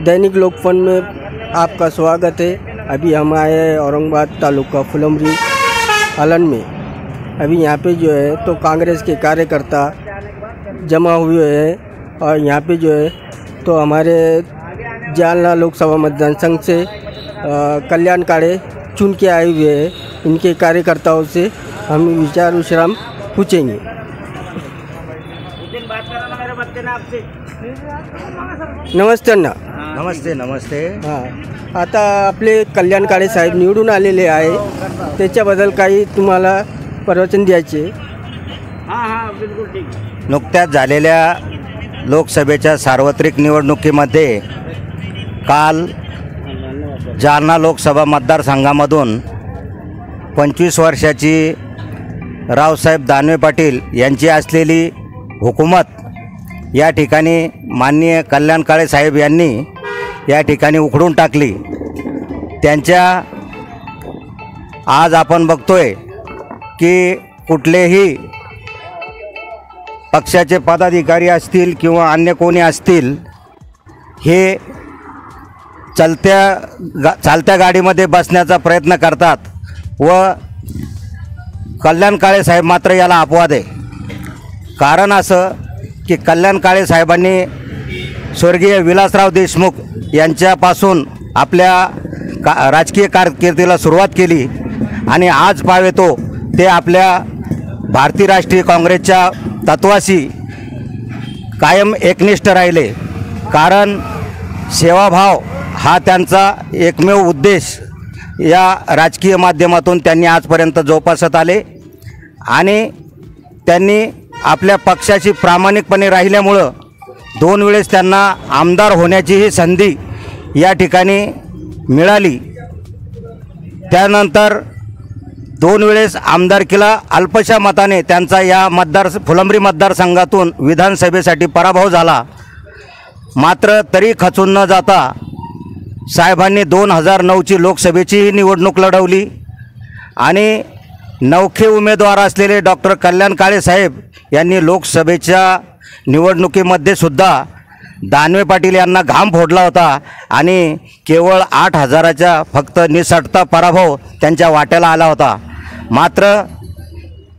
दैनिक लोकफन में आपका स्वागत है। अभी हम आए हैं औरंगाबाद तालुका फुलमरी हलन में। अभी यहाँ पे जो है तो कांग्रेस के कार्यकर्ता जमा हुए हैं और यहाँ पे जो है तो हमारे जालना लोकसभा मतदान संघ से कल्याण काड़े चुन के आए हुए हैं। इनके कार्यकर्ताओं से हम विचार विश्राम पूछेंगे। नमस्ते अण्णा। नमस्ते नमस्ते। हां, आता आपले कल्याण काळे साहेब निवडून आलेले आहे, त्याच्याबद्दल काही तुम्हाला प्रवचन द्यायचे? हां बिलकुल ठीक। नुकत्याच झालेल्या लोकसभेच्या सार्वत्रिक निवडणुकीमध्ये काल जालना लोकसभा मतदारसंघामधून 25 वर्षाची रावसाहेब दानवे पाटील यांची असलेली हुकूमत या ठिकाणी माननीय कल्याण काळे साहेब यांनी या ठिकाणी उखडून टाकली। त्यांच्या आज आपण बघतोय की कुठलेही पक्षाचे पदाधिकारी असतील किंवा अन्य कोणी असतील, हे चालत्या गाडीमध्ये बसण्याचा प्रयत्न करतात व कल्याण काळे साहेब मात्र याला अपवाद आहे। कारण असं की कल्याण काळे साहेबांनी स्वर्गीय विलासराव देशमुख यांच्यापासून आपल्या राजकीय कारकिर्दीला सुरुवात केली आणि आज पावेतो ते आपल्या भारतीय राष्ट्रीय काँग्रेसच्या तत्वाशी कायम एकनिष्ठ राहिले। कारण सेवाभाव हा त्यांचा एकमेव उद्देश या राजकीय माध्यमातून त्यांनी आजपर्यंत जोपासत आले आणि त्यांनी आपल्या पक्षाशी प्रामाणिकपणे राहिल्यामुळं 2 वेळेस त्यांना आमदार होण्याचीही संधी या ठिकाणी मिळाली। त्यानंतर 2 वेळेस आमदारकीला अल्पशा मताने त्यांचा या फुलंब्री मतदारसंघातून विधानसभेसाठी पराभव झाला। मात्र तरी खचून न जाता साहेबांनी 2009ची लोकसभेची निवडणूक लढवली आणि नवखे उमेदवार असलेले डॉक्टर कल्याण काळे साहेब यांनी लोकसभेच्या निवडणुकीमध्ये सुद्धा दानवे पाटील यांना घाम फोडला होता आणि केवळ 8,000च्या फक्त निसटता पराभव त्यांच्या वाट्याला आला होता। मात्र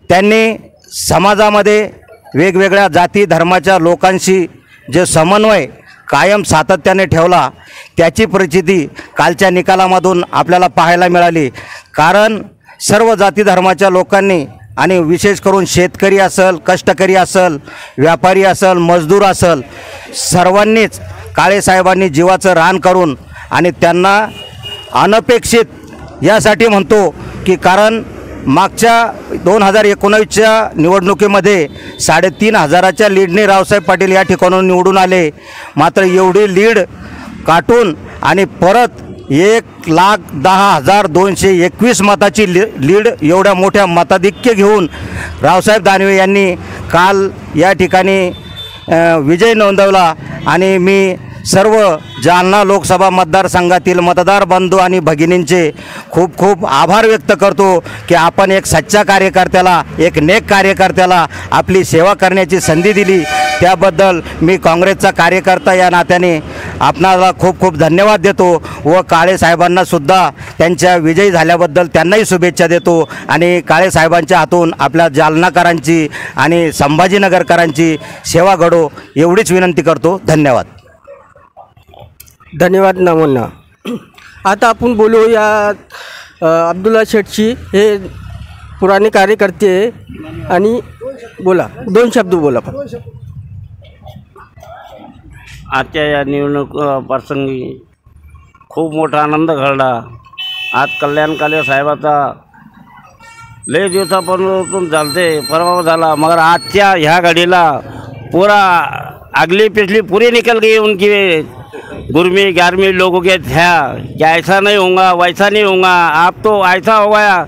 त्यांनी समाजामध्ये वेगवेगळ्या जाती धर्माच्या लोकांशी जे समन्वय कायम सातत्याने ठेवला, त्याची प्रचिती कालच्या निकालामधून आपल्याला पाहायला मिळाली। कारण सर्व जाती धर्माच्या लोकांनी आणि विशेष करून शेतकरी असेल, कष्टकरी असेल, व्यापारी असेल, मजदूर असेल, सर्वांनीच काळे साहेबांनी जीवाचं रान करून आणि त्यांना अनपेक्षित यासाठी म्हणतो की कारण मागच्या 2019च्या निवडणुकीमध्ये 3,500च्या लीडने रावसाहेब पाटील या ठिकाणून निवडून आले। मात्र एवढी लीड काटून आणि परत 1,10,221 मताची लीड एवढ्या मोठ्या मताधिक्य घेऊन रावसाहेब दानवे यांनी काल या ठिकाणी विजय नोंदवला। आणि मी सर्व जालना लोकसभा मतदारसंघातील मतदार बंधू आणि भगिनींचे खूप खूप आभार व्यक्त करतो की आपण एक सच्चा कार्यकर्त्याला, एक नेक कार्यकर्त्याला आपली सेवा करण्याची संधी दिली। त्याबद्दल मी काँग्रेसचा कार्यकर्ता या नात्याने आपणाला खूप खूप धन्यवाद देतो व काळे साहेबांना सुद्धा त्यांच्या विजयी झाल्याबद्दल त्यांनाही शुभेच्छा देतो आणि काळे साहेबांच्या हातून आपल्या जालनाकरांची आणि संभाजीनगरकरांची सेवा घडो एवढीच विनंती करतो। धन्यवाद। धन्यवाद नामोंना। आता आपण बोलू या अब्दुल्ला शेठची, हे पुराणे कार्यकर्ते आणि बोला 2 शब्द बोला। आजच्या या निवडणूक प्रसंगी खूप मोठा आनंद घडला। आज कल्याण काळे साहेबाचा लय दिवसापासून चालते पराभव झाला, मगर आजच्या ह्या घडीला पूरा अगली पिछली पूरी निकल गई उनकी गुरमी 11वीं लोगों के था क्या ऐसा नहीं होगा, वैसा नहीं होगा। आप तो ऐसा हो गया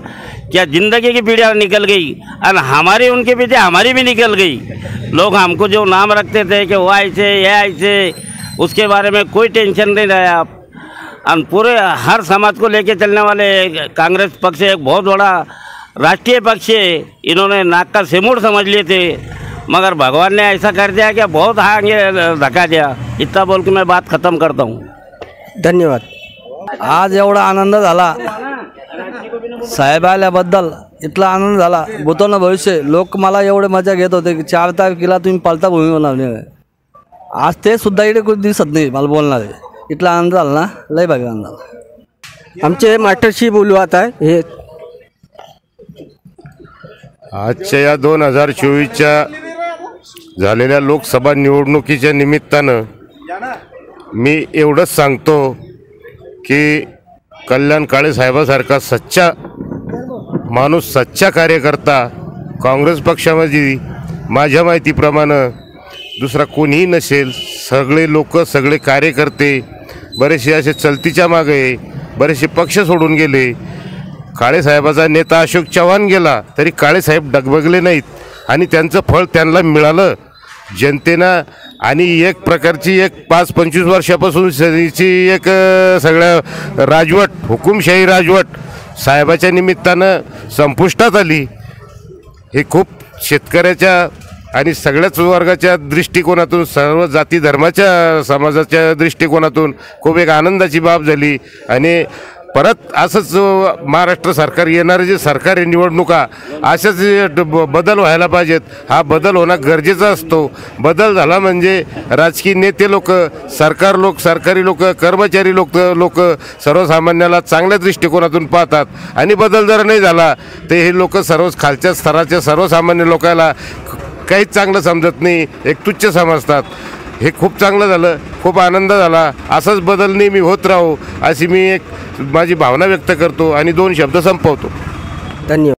क्या ज़िंदगी की पीढ़ियाँ निकल गई और हमारी उनके पीछे हमारी भी निकल गई। लोग हमको जो नाम रखते थे कि वो ऐसे ये ऐसे, उसके बारे में कोई टेंशन नहीं रहा। और पूरे हर समाज को लेके चलने वाले कांग्रेस पक्ष एक बहुत बड़ा राष्ट्रीय पक्ष है। इन्होंने नाक का सिमुड़ समझ लिए थे, मगर भगवान ने ऐसा कर दिया कि बहुत आगे धक्का दिया। इतना बोल के मैं बात ख़त्म करता हूँ। धन्यवाद. आज एवढा आनंद झाला साहेब आल्याबद्दल, इतला आनंद झाला. भूतोन भविष्य लोक मला एवढे मजा घेत होते की 4 तारखेला तुम्ही पलता भूमी बनवली. आज ते सुद्धा इकडे कुठे दिसत नाही मला बोलणारे. इतला आनंद झाला ना, लय भारी आनंद झाला. आमचे मास्टरशी बोलू आता. हे आजच्या या 2024च्या झालेल्या लोकसभा निवडणुकीच्या निमित्तानं मी एवढंच सांगतो की कल्याण काळे साहेबासारखा सच्चा माणूस, सच्चा कार्यकर्ता काँग्रेस पक्षामध्ये माझ्या माहितीप्रमाणे दुसरा कोणीही नसेल. सगळे लोक, सगळे कार्यकर्ते बरेचसे असे चलतीच्या मागे, बरेचसे पक्ष सोडून गेले. काळेसाहेबाचा नेता अशोक चव्हाण गेला तरी काळेसाहेब डगमगले नाहीत आणि त्यांचं फळ त्यांना मिळालं जनतेनं. आणि एक प्रकारची 5-25 वर्षापासून एक सगळ्या राजवट, हुकुमशाही राजवट साहेबाच्या निमित्तानं संपुष्टात आली. हे खूप शेतकऱ्याच्या आणि सगळ्याच वर्गाच्या दृष्टिकोनातून, सर्व जाती धर्माच्या समाजाच्या दृष्टिकोनातून खूप एक आनंदाची बाब झाली. आणि परत असंच महाराष्ट्र सरकार, येणारे जे सरकार आहे, निवडणुका अशाच बदल व्हायला पाहिजेत. हा बदल होणं गरजेचा असतो. बदल झाला म्हणजे राजकीय नेते लोक, सरकार लोक, सरकारी लोक, कर्मचारी लोक सर्वसामान्याला चांगल्या दृष्टिकोनातून पाहतात. आणि बदल जर नाही झाला तर हे लोक सर्व खालच्या स्तराच्या सर्वसामान्य लोकांना काहीच चांगलं समजत नाही, एक तुच्छ समजतात. हे खूप चांगलं झालं, खूप आनंद झाला. असाच बदल नेहमी होत राहो अशी मी एक माझी भावना व्यक्त करतो आणि 2 शब्द संपवतो. धन्यवाद.